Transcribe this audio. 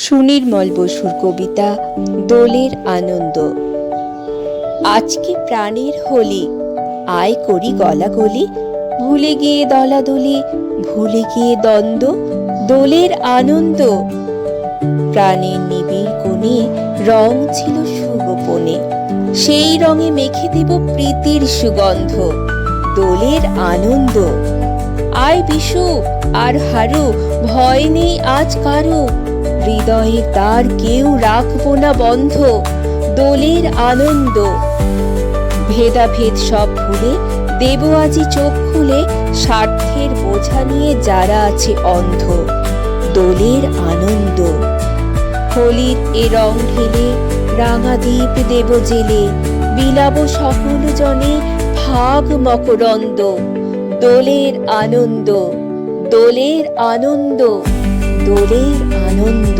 সুনির্মল বসুর কবিতা দোলের আনন্দ। আজকে প্রাণের হোলি, আয় করি গলাগলি, ভুলে গিয়ে দলাদলি, ভুলে গিয়ে দ্বন্দ্ব, দোলের আনন্দ। প্রাণের নিবিড় কোণে রং ছিল সুগোপনে, সেই রঙে মেখে দেব প্রীতির সুগন্ধ। দোলের আনন্দ, আয় বিশু আর হারু, ভয় নেই আজ কারো, হৃদয়ে তার কেউ রাখবো না বন্ধ। দোলের আনন্দ, ভেদাভেদ সব ভুলে দেব আজি চোখ খুলে, স্বার্থের বোঝা নিয়ে যারা আছে অন্ধ। দোলের আনন্দ, হোলির এ রং ঢেলে রাঙা দ্বীপ দেব জেলে, বিলাব সকল জনে ভাগ মকরন্দ। দোলের আনন্দ, দোলের আনন্দ, দোলের আনন্দ।